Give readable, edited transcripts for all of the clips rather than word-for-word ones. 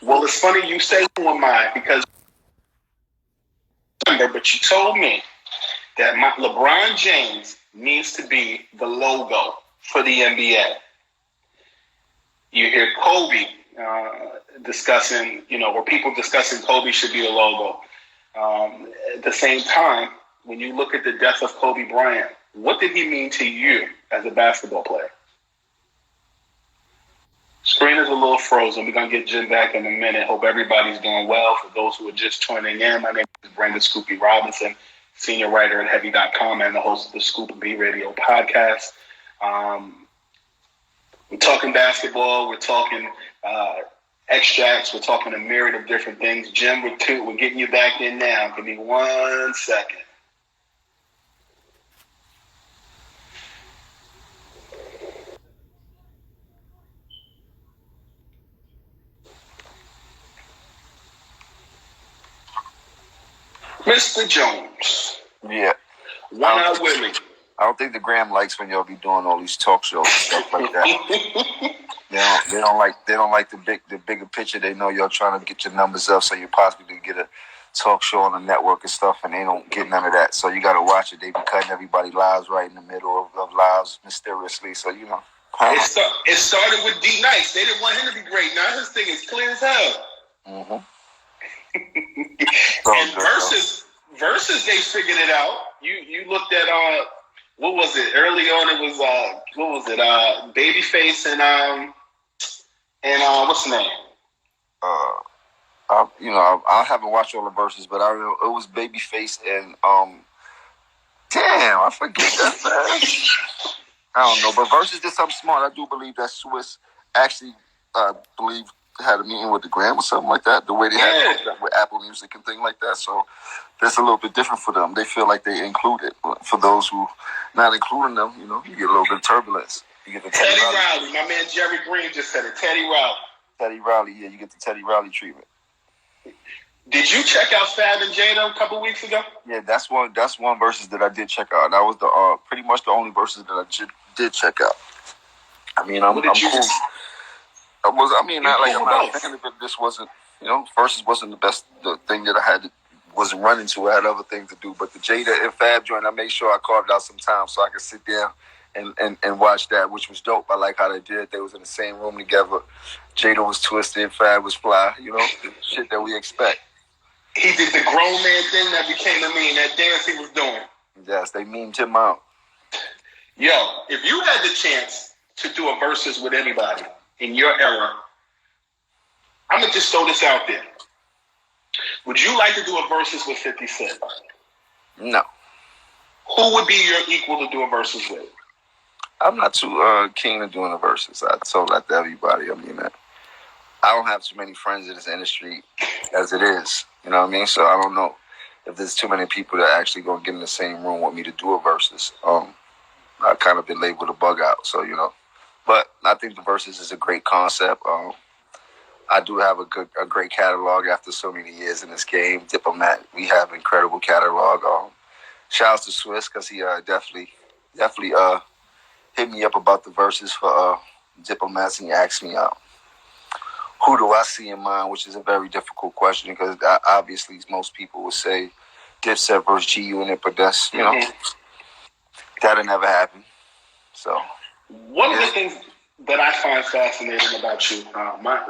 Well, it's funny you say who am I because but you told me that LeBron James needs to be the logo for the NBA. You hear Kobe discussing, or people discussing Kobe should be the logo. At the same time, when you look at the death of Kobe Bryant, what did he mean to you as a basketball player? Screen is a little frozen. We're going to get Jim back in a minute. Hope everybody's doing well. For those who are just tuning in, my name is Brandon Scoopy Robinson, senior writer at Heavy.com and the host of the Scoop B Radio podcast. We're talking basketball. We're talking extracts. We're talking a myriad of different things. Jim, we're getting you back in now. Give me 1 second. Mr. Jones. Yeah. One-Eye Willie. I don't think the Gram likes when y'all be doing all these talk shows and stuff like that. They don't like the bigger picture. They know y'all trying to get your numbers up so you possibly get a talk show on the network and stuff, and they don't get none of that. So you got to watch it. They be cutting everybody lives right in the middle of lives mysteriously. So It started with D Nice. They didn't want him to be great. Now his thing is clear as hell. Mm-hmm. And versus they figured it out. You looked at what was it? Early on it was Babyface and what's the name? I haven't watched all the verses, but I remember it was Babyface and damn, I forget that fast. I don't know, but versus did something smart. I do believe that Swiss actually had a meeting with the Gram or something like that. The way they had with Apple Music and things like that. So that's a little bit different for them. They feel like they included. For those who not including them, you get a little bit of turbulence. You get the Teddy Riley. My man Jerry Green just said it. Teddy Riley. Yeah, you get the Teddy Riley treatment. Did you check out Fab and Jada a couple weeks ago? Yeah, that's one verses that I did check out. That was the pretty much the only verses that I did check out. I mean, I'm cool. I'm not a fan of it. This wasn't, versus wasn't the thing that I wasn't running to. I had other things to do. But the Jada and Fab joint, I made sure I carved out some time so I could sit down and watch that, which was dope. I like how they did it. They was in the same room together. Jada was twisted, Fab was fly, shit that we expect. He did the grown man thing that became a meme, that dance he was doing. Yes, they memed him out. Yo, if you had the chance to do a versus with anybody in your era, I'm going to just throw this out there. Would you like to do a versus with 50 Cent? No. Who would be your equal to do a versus with? I'm not too keen on doing a versus. I told that to everybody. I mean, I don't have too many friends in this industry as it is. You know what I mean? So I don't know if there's too many people that actually going to get in the same room with me to do a versus. I've kind of been labeled a bug out. So, but I think the versus is a great concept. I do have a great catalog after so many years in this game. Diplomat, we have an incredible catalog. Shout out to Swiss because he definitely hit me up about the verses for Diplomats, and he asked me who do I see in mind, which is a very difficult question because obviously most people would say Dipset versus G-Unit, but that's, that'll never happen. So one of the things that I find fascinating about you,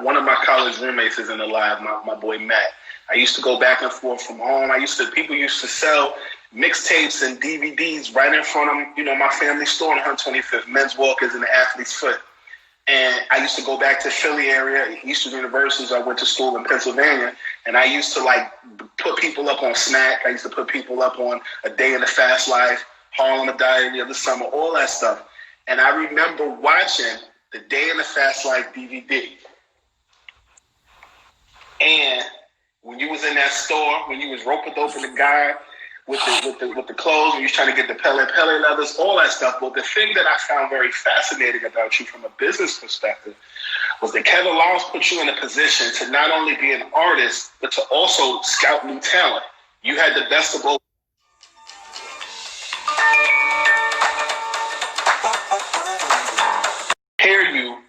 one of my college roommates isn't alive, my boy Matt. I used to go back and forth from home. People used to sell mixtapes and DVDs right in front of, my family store on 125th, Men's Walkers and the Athlete's Foot. And I used to go back to Philly area, Eastern University. I went to school in Pennsylvania, and I used to put people up on Smack. I used to put people up on A Day in the Fast Life, Harlem: A Diary of the Summer, all that stuff. And I remember watching the Day in the Fast Life DVD. And when you was in that store, when you was roping open the guy with the clothes, when you was trying to get the Pele leathers, all that stuff. But the thing that I found very fascinating about you from a business perspective was that Kevin Laws put you in a position to not only be an artist, but to also scout new talent. You had the best of both. Prepare you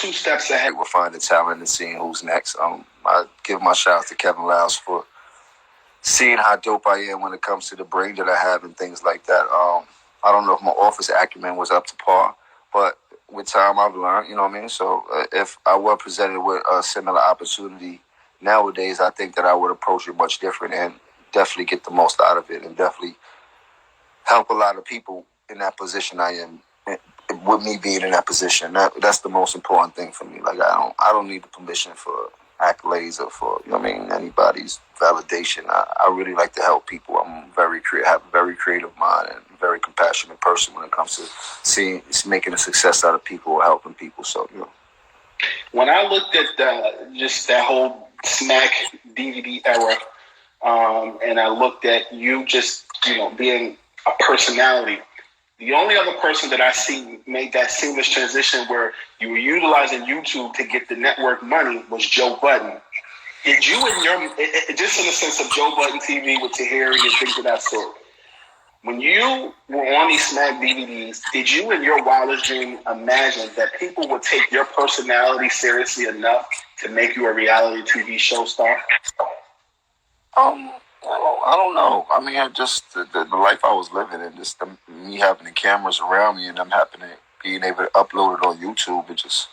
2 steps ahead. We're finding talent and seeing who's next. I give my shout out to Kevin Lyles for seeing how dope I am when it comes to the brain that I have and things like that. I don't know if my office acumen was up to par, but with time I've learned, you know what I mean? So if I were presented with a similar opportunity nowadays, I think that I would approach it much different and definitely get the most out of it and definitely help a lot of people in that position I am. With me being in that position, that's the most important thing for me. Like I don't need the permission for accolades or for anybody's validation. I really like to help people. I'm have a very creative mind and very compassionate person when it comes to making a success out of people or helping people. So when I looked at just that whole Smack DVD era, and I looked at you just being a personality. The only other person that I see made that seamless transition where you were utilizing YouTube to get the network money was Joe Budden. Did you just in the sense of Joe Budden TV with Tahiri and things of that sort, when you were on these Smack DVDs, did you in your wildest dream imagine that people would take your personality seriously enough to make you a reality TV show star? I don't know. I mean, just the life I was living and just me having the cameras around me and them being able to upload it on YouTube and just,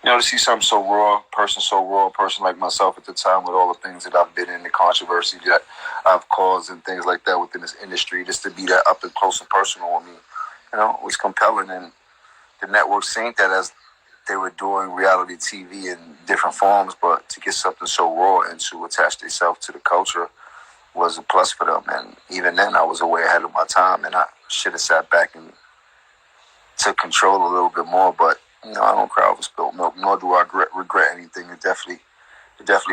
to see something so raw, a person like myself at the time with all the things that I've been in, the controversy that I've caused and things like that within this industry, just to be that up and close and personal with me, it was compelling. And the network seen that as they were doing reality TV in different forms, but to get something so raw and to attach themselves to the culture was a plus for them. And even then I was way ahead of my time and I should have sat back and took control a little bit more, but I don't cry over spilled milk, nor do I regret anything. It definitely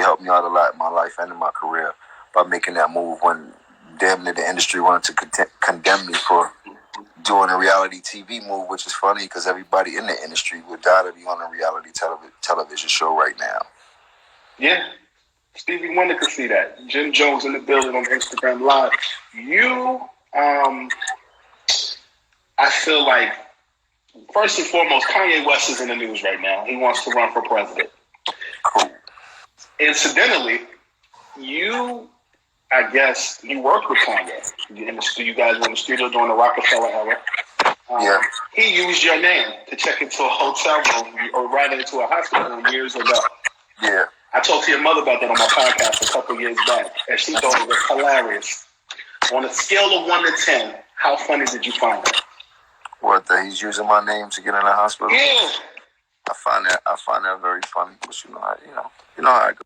helped me out a lot in my life and in my career by making that move when damn near the industry wanted to condemn me for doing a reality TV move, which is funny because everybody in the industry would die to be on a reality television show right now. Yeah. Stevie Wonder could see that. Jim Jones in the building on Instagram Live. I feel like, first and foremost, Kanye West is in the news right now. He wants to run for president. Incidentally, I guess you worked with Kanye. You guys were in the studio during the Rockefeller era. Yeah. He used your name to check into a hotel room or right into a hospital room years ago. Yeah. I talked to your mother about that on my podcast a couple years back, and she thought it was hilarious. On a scale of 1 to 10, how funny did you find it? What, that he's using my name to get in the hospital? Yeah. I find that very funny, but you know how it goes.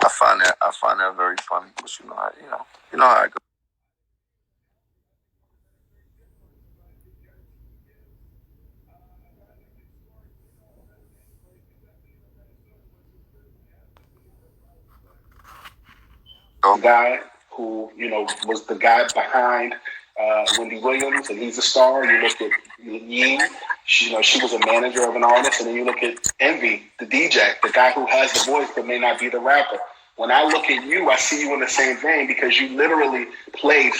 I find that very funny, but you know how it goes. Guy who, was the guy behind Wendy Williams, and he's a star. You look at Yee, she was a manager of an artist, and then you look at Envy, the DJ, the guy who has the voice but may not be the rapper. When I look at you, I see you in the same vein because you literally played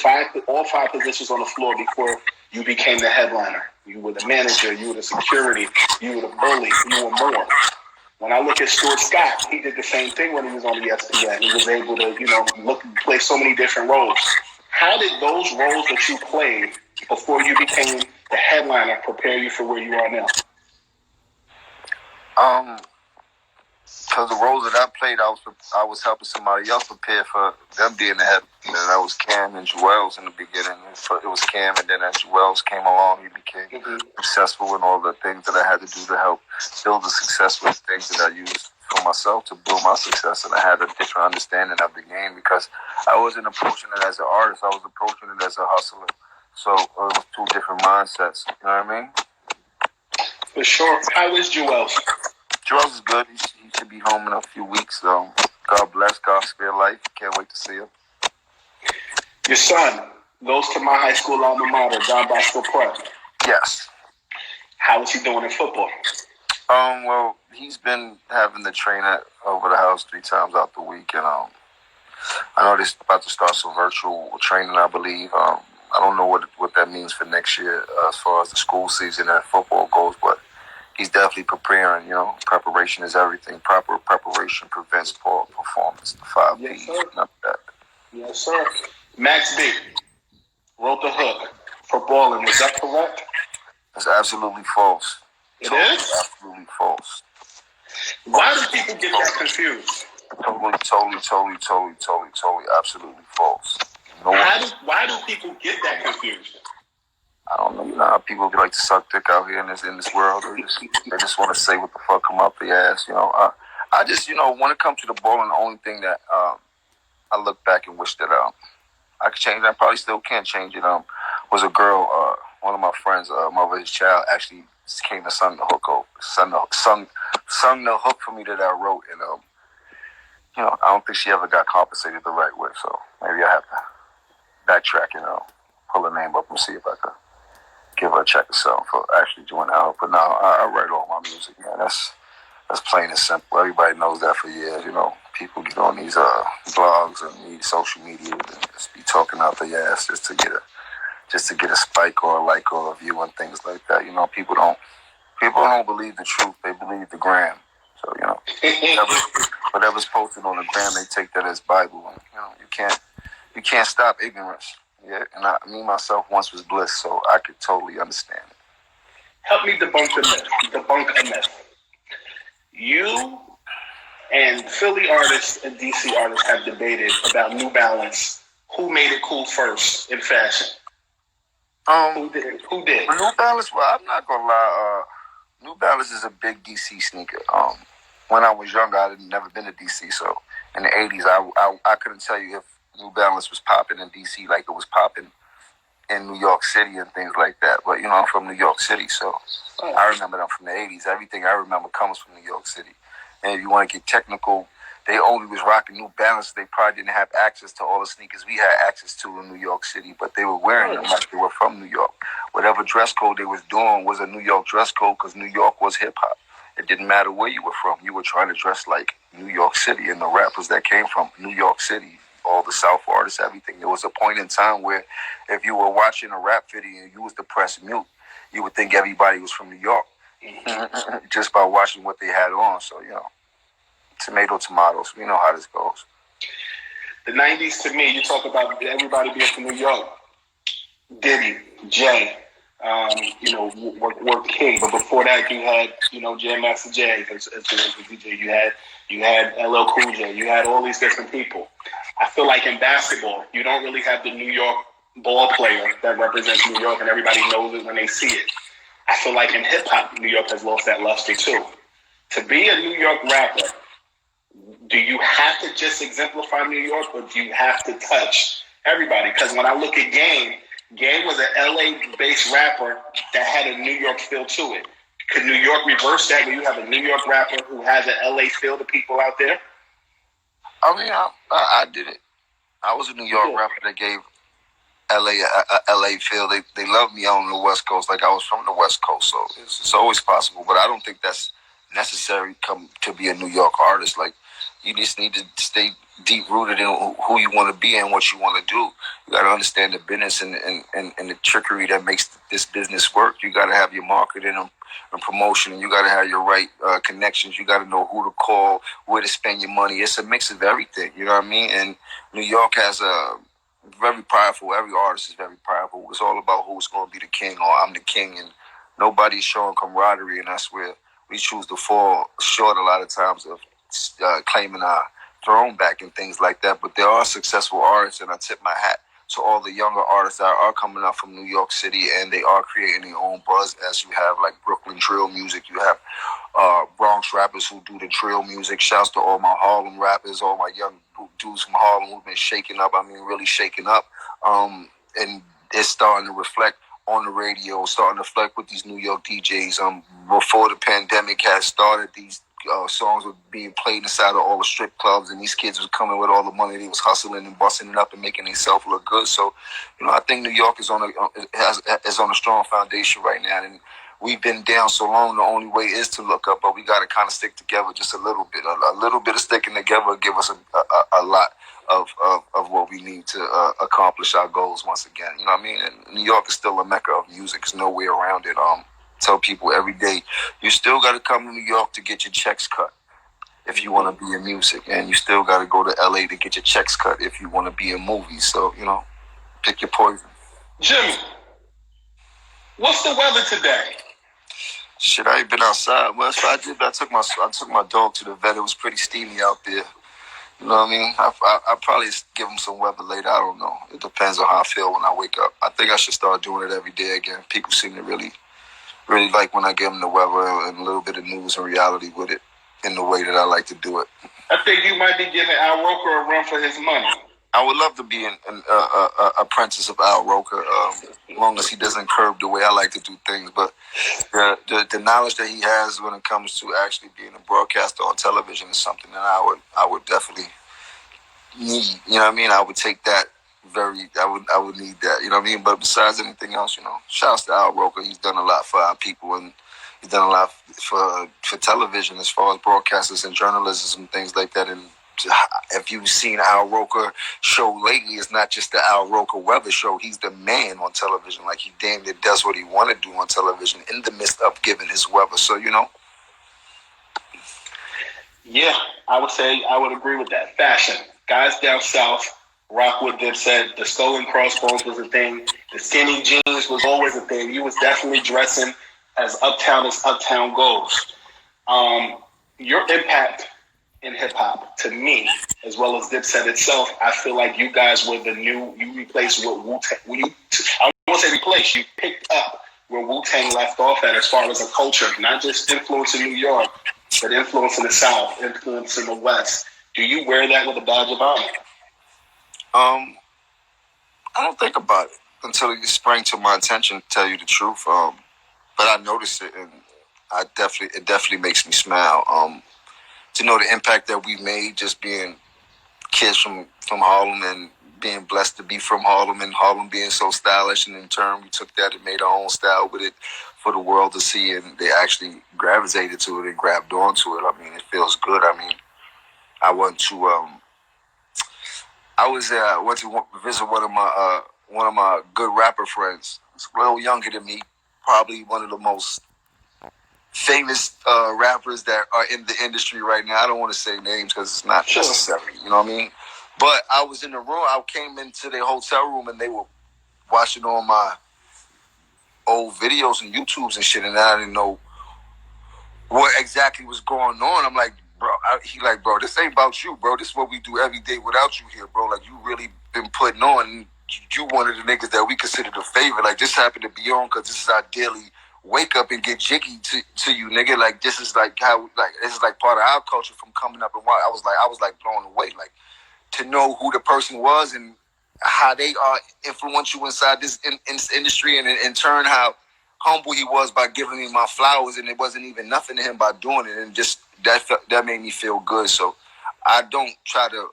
all 5 positions on the floor before you became the headliner. You were the manager, you were the security, you were the bully, you were more. When I look at Stuart Scott, he did the same thing when he was on ESPN. He was able to, play so many different roles. How did those roles that you played before you became the headliner prepare you for where you are now? Because the roles that I played, I was helping somebody else prepare for them being the head. And that was Cam and Joel's in the beginning. It was Cam, and then as Joel's came along, he became successful in all the things that I had to do to help build the successful things that I used for myself to build my success. And I had a different understanding of the game because I wasn't approaching it as an artist. I was approaching it as a hustler. So it was 2 different mindsets. You know what I mean? For sure. How is Joel's? Joel's is good. He should be home in a few weeks. So God bless, God spare life. Can't wait to see him. Your son goes to my high school alma mater, Don Bosco Prep. Yes. How is he doing in football? Well, he's been having to train over the house 3 times out the week, and I know they're about to start some virtual training, I believe. I don't know what that means for next year as far as the school season and football goes, but he's definitely preparing. Preparation is everything. Proper preparation prevents poor performance. The 5 P's. Not that. Yes, sir. Max B wrote the hook for balling. Is that correct? It's absolutely false. It is? Absolutely false. Why do people get that confused? Totally, absolutely false. Why do people get that confused? I don't know. You know how people like to suck dick out here in this world. They just want to say what the fuck come up their ass. I just when it comes to the bowling, the only thing that I look back and wish that I could change. I probably still can't change it. Was a girl, one of my friends, mother's child, actually came to sung the hook sung the hook for me that I wrote, and I don't think she ever got compensated the right way. So maybe I have to backtrack and pull her name up and see if I could give her a check or something for actually doing that. But now I write all my music, man. That's plain and simple. Everybody knows that for years. People get on these blogs and these social media and just be talking out their ass just to get a spike or a like or a view and things like that. People don't believe the truth. They believe the gram. So whatever's posted on the gram, they take that as Bible. And, you can't stop ignorance. Yeah, and me myself once was bliss, so I could totally understand it. Help me debunk a myth. You and Philly artists and DC artists have debated about New Balance. Who made it cool first in fashion? Who did? New Balance. Well, I'm not gonna lie. New Balance is a big DC sneaker. When I was younger, I had never been to DC, so in the '80s, I couldn't tell you if New Balance was popping in DC like it was popping in New York City and things like that. But I'm from New York City, so I remember them from the '80s. Everything I remember comes from New York City. And if you want to get technical, they only was rocking New Balance. They probably didn't have access to all the sneakers we had access to in New York City, but they were wearing them like they were from New York. Whatever dress code they was doing was a New York dress code because New York was hip-hop. It didn't matter where you were from. You were trying to dress like New York City, and the rappers that came from New York City, all the South artists, everything. There was a point in time where if you were watching a rap video and you was to press mute, you would think everybody was from New York just by watching what they had on. So, tomatoes. We know how this goes. The 90s, to me, you talk about everybody being from New York. Diddy, Jay, were king. But before that, you had, Jam Master Jay as the DJ. You had LL Cool J. You had all these different people. I feel like in basketball, you don't really have the New York ball player that represents New York and everybody knows it when they see it. I feel like in hip-hop, New York has lost that luster too. To be a New York rapper, do you have to just exemplify New York or do you have to touch everybody? Because when I look at Game was an LA-based rapper that had a New York feel to it. Could New York reverse that where you have a New York rapper who has an LA feel to people out there? I mean, I did it. I was a New York rapper that gave LA a LA feel. They loved me on the West Coast like I was from the West Coast. So it's always possible. But I don't think that's necessary to be a New York artist. Like, you just need to stay deep rooted in who you want to be and what you want to do. You got to understand the business and the trickery that makes this business work. You got to have your marketing and promotion. You got to have your right connections. You got to know who to call, where to spend your money. It's a mix of everything. You know what I mean? And New York has a very powerful. Every artist is very powerful. It's all about who's going to be the king or I'm the king. And nobody's showing camaraderie, and that's where we choose to fall short a lot of times of claiming our throne back and things like that. But there are successful artists, and I tip my hat to all the younger artists that are coming up from New York City, and they are creating their own buzz. As you have like Brooklyn drill music, you have Bronx rappers who do the drill music. Shouts to all my Harlem rappers, all my young dudes from Harlem who've been shaking up. I mean, really shaking up. And it's starting to reflect on the radio, starting to reflect with these New York DJs. Before the pandemic had started, these songs were being played inside of all the strip clubs, and these kids was coming with all the money. They was hustling and busting it up and making themselves look good. So, I think New York is on a strong foundation right now. And we've been down so long, the only way is to look up, but we got to kind of stick together just a little bit. A little bit of sticking together will give us a lot of what we need to accomplish our goals once again. You know what I mean? And New York is still a mecca of music. There's no way around it. Tell people every day, you still got to come to New York to get your checks cut if you want to be in music, and you still got to go to LA to get your checks cut if you want to be in movies. So, you know, pick your poison. Jimmy, what's the weather today? Shit, I ain't been outside. Well, if I did, I took my dog to the vet. It was pretty steamy out there. You know what I mean? I probably give him some weather later. I don't know. It depends on how I feel when I wake up. I think I should start doing it every day again. People seem to really like when I give them the weather and a little bit of news and reality with it in the way that I like to do it. I think you might be giving Al Roker a run for his money. I would love to be an apprentice of Al Roker, as long as he doesn't curb the way I like to do things. But the knowledge that he has when it comes to actually being a broadcaster on television is something that I would definitely need. You know what I mean? I would take that I would need that. You know what I mean? But besides anything else, you know, shouts to Al Roker. He's done a lot for our people, and he's done a lot for television as far as broadcasters and journalism and things like that. And if you've seen Al Roker show lately, it's not just the Al Roker weather show. He's the man on television. Like, he damn near does what he want to do on television in the midst of giving his weather. So, you know. Yeah, I would agree with that. Fashion. Guys down south, Rockwood Dipset, the skull and crossbones was a thing. The skinny jeans was always a thing. You was definitely dressing as uptown goes. Your impact in hip hop, to me, as well as Dipset itself, I feel like you guys were you replaced what Wu-Tang, I won't say replaced, you picked up where Wu-Tang left off at as far as a culture, not just influence in New York, but influence in the South, influence in the West. Do you wear that with a badge of honor? I don't think about it until it sprang to my attention, to tell you the truth. But I noticed it, and it definitely makes me smile. To know the impact that we made, just being kids from Harlem and being blessed to be from Harlem, and Harlem being so stylish, and in turn we took that and made our own style with it for the world to see, and they actually gravitated to it and grabbed onto it. I mean, it feels good. I mean, I went to visit one of my good rapper friends. He's a little younger than me, probably one of the most famous rappers that are in the industry right now. I don't want to say names because it's not necessary. You know what I mean? But I was in the room. I came into their hotel room and they were watching all my old videos and YouTubes and shit, and I didn't know what exactly was going on. I'm like, bro, bro, this ain't about you, bro. This is what we do every day without you here, bro. Like, you really been putting on. You one of the niggas that we consider the favorite. Like, this happened to be on because this is our daily wake up and get jiggy to you, nigga. Like, this is like how, like, this is like part of our culture from coming up. And I was like blown away, like, to know who the person was and how they are influential inside this industry, and in turn how humble he was by giving me my flowers, and it wasn't even nothing to him by doing it, and just that made me feel good. So I don't try to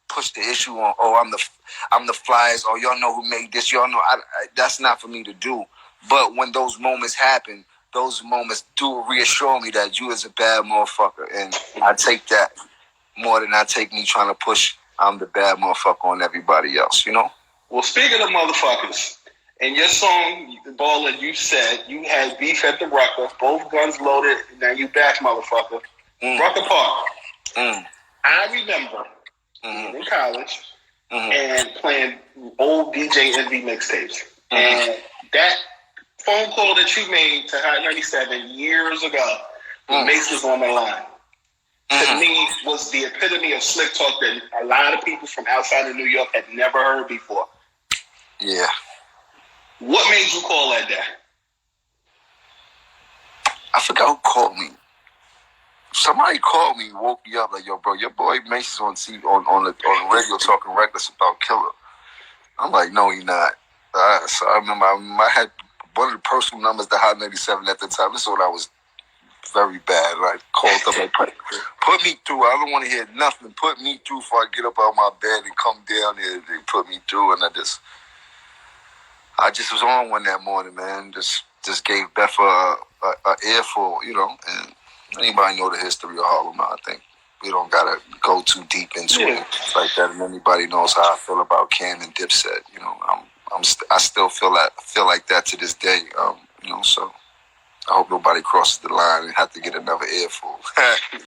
push the issue on, I'm the flyers, or y'all know who made this, y'all know. That's not for me to do. But when those moments happen, those moments do reassure me that you is a bad motherfucker, and I take that more than I take me trying to push I'm the bad motherfucker on everybody else, you know? Well, speaking of motherfuckers, in your song, Baller, you said you had beef at the Rucker, both guns loaded, now you back, motherfucker. Rucker Park. I remember being in college and playing old DJ Envy mixtapes. And that phone call that you made to Hot 97 years ago, when Mace was on the line, to me, was the epitome of slick talk that a lot of people from outside of New York had never heard before. Yeah. What made you call that day? I forgot who called me. Somebody called me, woke me up like, yo, bro, your boy Mace is on TV, on the radio talking reckless about Killer. I'm like, no, he not. So I remember I had one of the personal numbers to Hot 97 at the time. This is when I was very bad. Like, called up like, put me through. I don't want to hear nothing. Put me through before I get up out of my bed and come down here. They put me through, and I just was on one that morning, man. Just just gave Beth a earful, you know. And anybody know the history of Harlem? I think we don't gotta go too deep into it like that. And anybody knows how I feel about Cam and Dipset. You know, I still feel like that to this day. You know, so I hope nobody crosses the line and have to get another earful.